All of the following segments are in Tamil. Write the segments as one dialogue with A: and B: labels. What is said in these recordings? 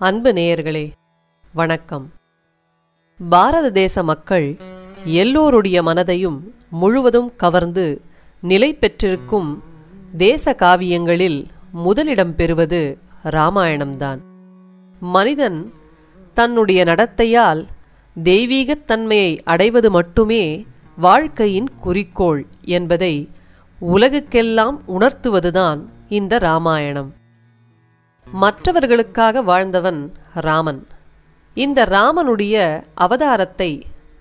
A: அன்பு நேயர்களே, வணக்கம். பாரத தேச மக்கள் எல்லோருடைய மனதையும் முழுவதும் கவர்ந்து நிலை பெற்றிருக்கும் தேச காவியங்களில் முதலிடம் பெறுவது இராமாயணம்தான். மனிதன் தன்னுடைய நடத்தையால் தெய்வீகத் தன்மையை அடைவது மட்டுமே வாழ்க்கையின் குறிக்கோள் என்பதை உலகுக்கெல்லாம் உணர்த்துவதுதான் இந்த இராமாயணம். மற்றவர்களுக்காக வாழ்ந்தவன் ராமன். இந்த ராமனுடைய அவதாரத்தை,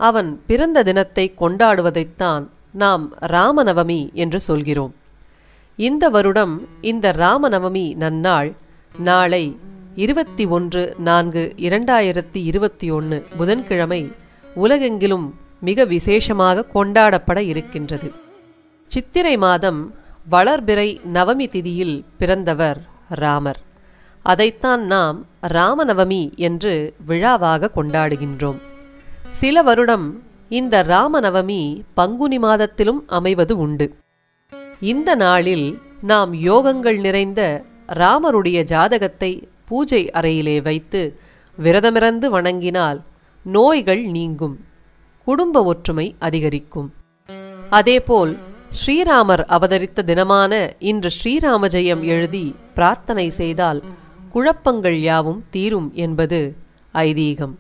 A: அவன் பிறந்த தினத்தை கொண்டாடுவதைத்தான் நாம் ராமநவமி என்று சொல்கிறோம். இந்த வருடம் இந்த ராமநவமி நன்னாள் நாளை 21/4/2021 புதன்கிழமை உலகெங்கிலும் மிக விசேஷமாக கொண்டாடப்பட இருக்கின்றது. சித்திரை மாதம் வளர்பிறை நவமி திதியில் பிறந்தவர் ராமர். அதைத்தான் நாம் ராமநவமி என்று விழாவாக கொண்டாடுகின்றோம். சில வருடம் இந்த ராமநவமி பங்குனி மாதத்திலும் அமைவது உண்டு. இந்த நாளில் நாம் யோகங்கள் நிறைந்த ராமருடைய ஜாதகத்தை பூஜை அறையிலே வைத்து விரதமிருந்து வணங்கினால் நோய்கள் நீங்கும், குடும்ப ஒற்றுமை அதிகரிக்கும். அதேபோல் ஸ்ரீராமர் அவதரித்த தினமான இன்று ஸ்ரீராம ஜெயம் எழுதி பிரார்த்தனை செய்தால் குழப்பங்கள் யாவும் தீரும் என்பது ஐதீகம்.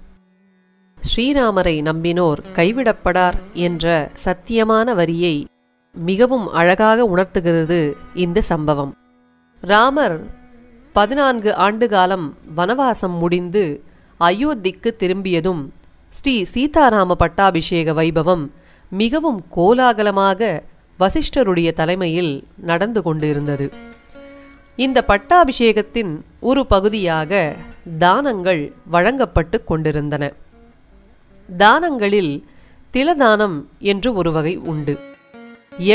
A: ஸ்ரீராமரை நம்பினோர் கைவிடப்படார் என்ற சத்தியமான வரியை மிகவும் அழகாக உணர்த்துகிறது இந்த சம்பவம். ராமர் 14 ஆண்டு காலம் வனவாசம் முடிந்து அயோத்திக்கு திரும்பியதும் ஸ்ரீ சீதாராம பட்டாபிஷேக வைபவம் மிகவும் கோலாகலமாக வசிஷ்டருடைய தலைமையில் நடந்து கொண்டிருந்தது. இந்த பட்டாபிஷேகத்தின் ஒரு பகுதியாக தானங்கள் வழங்கப்பட்டு கொண்டிருந்தன. தானங்களில் திலதானம் என்று ஒரு வகை உண்டு.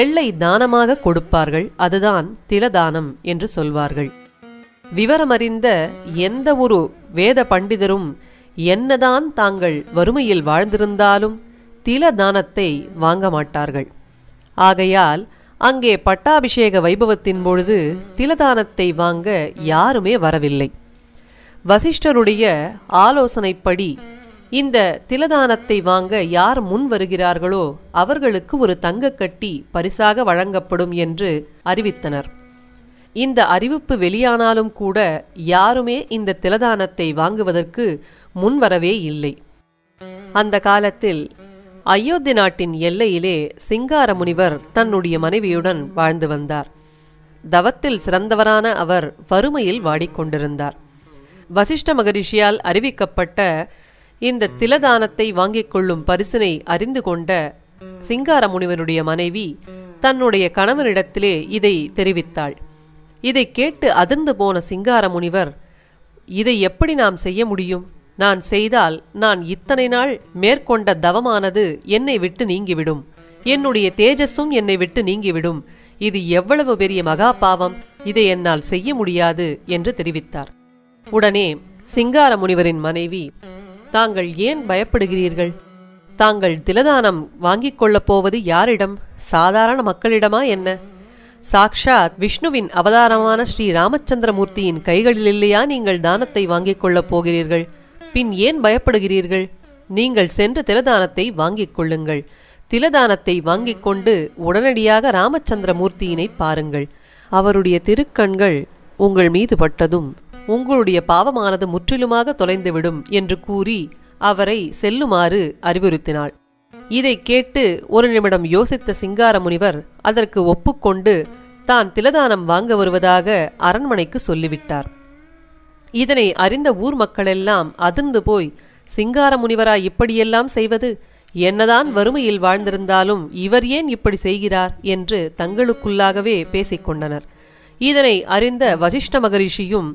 A: எள்ளை தானமாக கொடுப்பார்கள், அதுதான் திலதானம் என்று சொல்வார்கள். விவரமறிந்த எந்த ஒரு வேத பண்டிதரும் என்னதான் தாங்கள் வறுமையில் வாழ்ந்திருந்தாலும் திலதானத்தை வாங்க மாட்டார்கள். ஆகையால் அங்கே பட்டாபிஷேக வைபவத்தின் பொழுது திலதானத்தை வாங்க யாருமே வரவில்லை. வசிஷ்டருடைய ஆலோசனைப்படி இந்த திலதானத்தை வாங்க யார் முன் வருகிறார்களோ அவர்களுக்கு ஒரு தங்கக்கட்டி பரிசாக வழங்கப்படும் என்று அறிவித்தனர். இந்த அறிவிப்பு வெளியானாலும் கூட யாருமே இந்த திலதானத்தை வாங்குவதற்கு முன்வரவே இல்லை. அந்த காலத்தில் அயோத்தி நாட்டின் எல்லையிலே சிங்கார முனிவர் தன்னுடைய மனைவியுடன் வாழ்ந்து வந்தார். தவத்தில் சிறந்தவரான அவர் வறுமையில் வாடிக்கொண்டிருந்தார். வசிஷ்ட மகரிஷியால் அறிவிக்கப்பட்ட இந்த திலதானத்தை வாங்கிக் கொள்ளும் பரிசினை அறிந்து கொண்ட சிங்கார முனிவருடைய மனைவி தன்னுடைய கணவனிடத்திலே இதை தெரிவித்தாள். இதை கேட்டு அதிர்ந்து போன சிங்கார முனிவர், இதை எப்படி நாம் செய்ய முடியும்? நான் செய்தால் நான் இத்தனை நாள் மேற்கொண்ட தவமானது என்னை விட்டு நீங்கிவிடும், என்னுடைய தேஜஸும் என்னை விட்டு நீங்கிவிடும். இது எவ்வளவு பெரிய மகா பாவம், இதை என்னால் செய்ய முடியாது என்று தெரிவித்தார். உடனே சிங்கார முனிவரின் மனைவி, தாங்கள் ஏன் பயப்படுகிறீர்கள்? தாங்கள் திலதானம் வாங்கிக் கொள்ளப் போவது யாரிடம்? சாதாரண மக்களிடமா என்ன? சாக்ஷாத் விஷ்ணுவின் அவதாரமான ஸ்ரீ ராமச்சந்திரமூர்த்தியின் கைகளில் இல்லையா நீங்கள் தானத்தை வாங்கிக் கொள்ளப் போகிறீர்கள்? பின் ஏன் பயப்படுகிறீர்கள்? நீங்கள் சென்று திலதானத்தை வாங்கிக் கொள்ளுங்கள். திலதானத்தை வாங்கிக் கொண்டு உடனடியாக ராமச்சந்திரமூர்த்தியினை பாருங்கள். அவருடைய திருக்கண்கள் உங்கள் மீது பட்டதும் உங்களுடைய பாவமானது முற்றிலுமாக தொலைந்துவிடும் என்று கூறி அவரை செல்லுமாறு அறிவுறுத்தினாள். இதை கேட்டு ஒரு நிமிடம் யோசித்த சிங்கார முனிவர் அதற்கு ஒப்புக்கொண்டு தான் திலதானம் வாங்க வருவதாக அரண்மனைக்கு சொல்லிவிட்டார். இதனை அறிந்த ஊர் மக்களெல்லாம் அதிர்ந்து போய், சிங்கார முனிவரா இப்படியெல்லாம் செய்வது? என்னதான் வறுமையில் வாழ்ந்திருந்தாலும் இவர் ஏன் இப்படி செய்கிறார் என்று தங்களுக்குள்ளாகவே பேசிக்கொண்டனர். இதனை அறிந்த வசிஷ்ட மகரிஷியும்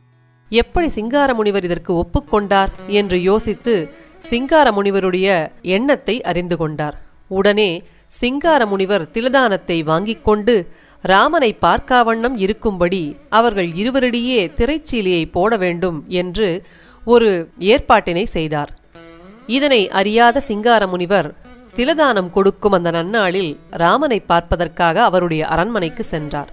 A: எப்படி சிங்கார முனிவர் இதற்கு ஒப்புக்கொண்டார் என்று யோசித்து சிங்கார முனிவருடைய எண்ணத்தை அறிந்து கொண்டார். உடனே சிங்கார முனிவர் திலதானத்தை வாங்கிக் கொண்டு ராமனை பார்க்காவண்ணம் இருக்கும்படி அவர்கள் இருவரிடையே திரைச்சீலையை போட வேண்டும் என்று ஒரு ஏற்பாட்டினை செய்தார். இதனை அறியாத சிங்கார முனிவர் திலதானம் கொடுக்கும் அந்த நன்னாளில் ராமனை பார்ப்பதற்காக அவருடைய அரண்மனைக்கு சென்றார்.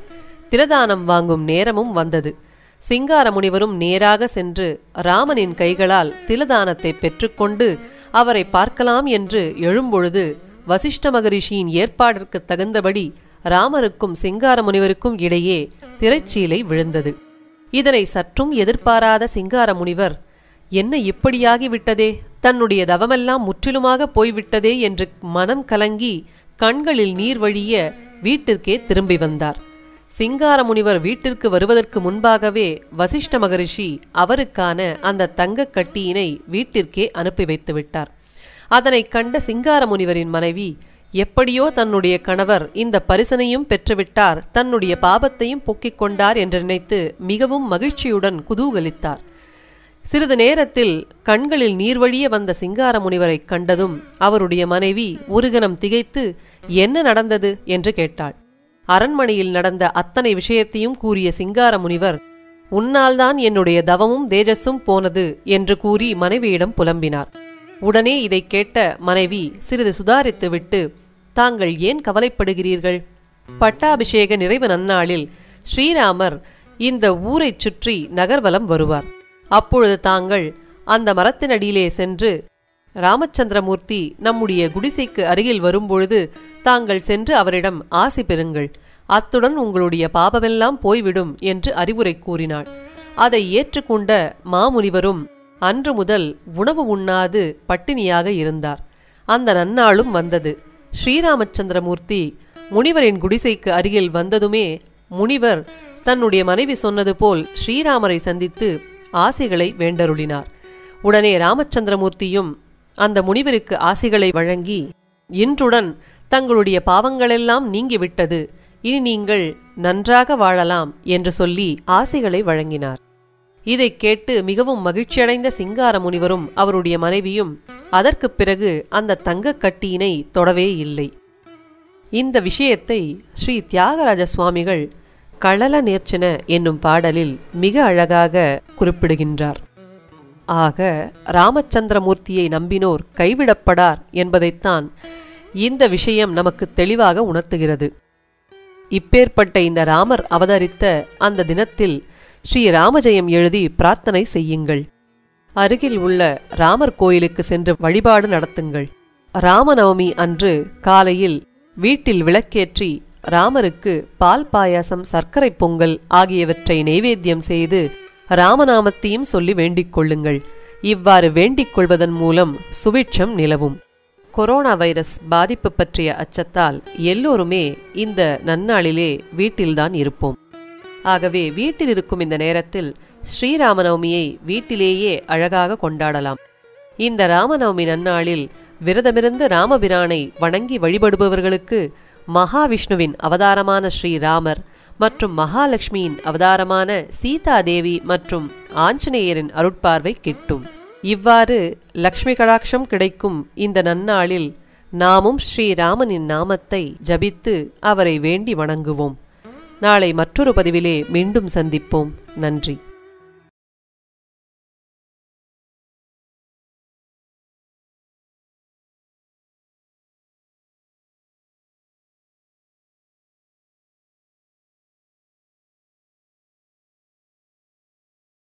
A: திலதானம் வாங்கும் நேரமும் வந்தது. சிங்கார முனிவரும் நேராக சென்று ராமனின் கைகளால் திலதானத்தை பெற்றுக்கொண்டு அவரை பார்க்கலாம் என்று எழும்பொழுது வசிஷ்ட மகரிஷியின் ஏற்பாடிற்கு தகுந்தபடி ராமருக்கும் சிங்கார முனிவருக்கும் இடையே திரைச்சீலை விழுந்தது. இதனை சற்றும் எதிர்பாராத சிங்கார முனிவர், என்ன இப்படியாகிவிட்டதே, தன்னுடைய தவமெல்லாம் முற்றிலுமாக போய்விட்டதே என்று மனம் கலங்கி கண்களில் நீர் வழிய வீட்டிற்கே திரும்பி வந்தார். சிங்கார முனிவர் வீட்டிற்கு வருவதற்கு முன்பாகவே வசிஷ்ட மகரிஷி அவருக்கான அந்த தங்கக் கட்டியினை வீட்டிற்கே அனுப்பி வைத்து விட்டார். அதனைக் கண்ட சிங்கார முனிவரின் மனைவி, எப்படியோ தன்னுடைய கணவர் இந்த பரிசனையும் பெற்றுவிட்டார், தன்னுடைய பாபத்தையும் போக்கிக் கொண்டார் என்று நினைத்து மிகவும் மகிழ்ச்சியுடன் குதூகலித்தார். சிறிது நேரத்தில் கண்களில் நீர்வழிய வந்த சிங்கார முனிவரை கண்டதும் அவருடைய மனைவி ஒரு கணம் திகைத்து என்ன நடந்தது என்று கேட்டாள். அரண்மனையில் நடந்த அத்தனை விஷயத்தையும் கூறிய சிங்கார முனிவர், உன்னால்தான் என்னுடைய தவமும் தேஜஸும் போனது என்று கூறி மனைவியிடம் புலம்பினார். உடனே இதை கேட்ட மனைவி சிறிது சுதாரித்துவிட்டு, தாங்கள் ஏன் கவலைப்படுகிறீர்கள்? பட்டாபிஷேக நிறைவு நன்னாளில் ஸ்ரீராமர் இந்த ஊரைச் சுற்றி நகர்வலம் வருவார். அப்பொழுது தாங்கள் அந்த மரத்தினடியிலே சென்று ராமச்சந்திரமூர்த்தி நம்முடைய குடிசைக்கு அருகில் வரும்பொழுது தாங்கள் சென்று அவரிடம் ஆசி பெறுங்கள், அத்துடன் உங்களுடைய பாபமெல்லாம் போய்விடும் என்று அறிவுரை கூறினாள். அதை ஏற்றுக்கொண்ட மாமுனிவரும் அன்று முதல் உணவு உண்ணாது பட்டினியாக இருந்தார். அந்த நன்னாளும் வந்தது. ஸ்ரீராமச்சந்திரமூர்த்தி முனிவரின் குடிசைக்கு அருகில் வந்ததுமே முனிவர் தன்னுடைய மனைவி சொன்னது போல் ஸ்ரீராமரை சந்தித்து ஆசிகளை வேண்டருளினார். உடனே ராமச்சந்திரமூர்த்தியும் அந்த முனிவருக்கு ஆசிகளை வழங்கி, இன்றுடன் தங்களுடைய பாவங்களெல்லாம் நீங்கிவிட்டது, இனி நீங்கள் நன்றாக வாழலாம் என்று சொல்லி ஆசிகளை வழங்கினார். இதைக் கேட்டு மிகவும் மகிழ்ச்சியடைந்த சிங்கார முனிவரும் அவருடைய மனைவியும் அதற்குப் பிறகு அந்த தங்கக் கட்டியினை தொடவே இல்லை. இந்த விஷயத்தை ஸ்ரீ தியாகராஜ சுவாமிகள் களல நேர்ச்சன என்னும் பாடலில் மிக அழகாக குறிப்பிடுகின்றார். ஆக ராமச்சந்திரமூர்த்தியை நம்பினோர் கைவிடப்படார் என்பதைத்தான் இந்த விஷயம் நமக்கு தெளிவாக உணர்த்துகிறது. இப்பேற்பட்ட இந்த ராமர் அவதரித்த அந்த தினத்தில் ஸ்ரீ ராமஜெயம் எழுதி பிரார்த்தனை செய்யுங்கள். அருகில் உள்ள ராமர் கோயிலுக்கு சென்று வழிபாடு நடத்துங்கள். ராமநவமி அன்று காலையில் வீட்டில் விளக்கேற்றி ராமருக்கு பால் பாயாசம், சர்க்கரை பொங்கல் ஆகியவற்றை நைவேத்தியம் செய்து ராமநாமத்தையும் சொல்லி வேண்டிக் கொள்ளுங்கள். இவ்வாறு வேண்டிக் கொள்வதன் மூலம் சுபிட்சம் நிலவும். கொரோனா வைரஸ் பாதிப்பு பற்றிய அச்சத்தால் எல்லோருமே இந்த நன்னாளிலே வீட்டில்தான் இருப்போம். ஆகவே வீட்டில் இருக்கும் இந்த நேரத்தில் ஸ்ரீராமநவமியை வீட்டிலேயே அழகாக கொண்டாடலாம். இந்த ராமநவமி நன்னாளில் விரதமிருந்து ராமபிரானை வணங்கி வழிபடுபவர்களுக்கு மகாவிஷ்ணுவின் அவதாரமான ஸ்ரீராமர் மற்றும் மகாலட்சுமியின் அவதாரமான சீதாதேவி மற்றும் ஆஞ்சநேயரின் அருட்பார்வை கிட்டும். இவ்வாறு லக்ஷ்மி கடாட்சம் கிடைக்கும் இந்த நன்னாளில் நாமும் ஸ்ரீராமனின் நாமத்தை ஜபித்து அவரை வேண்டி வணங்குவோம். நாளை மற்றொரு பதிவிலே மீண்டும் சந்திப்போம். நன்றி.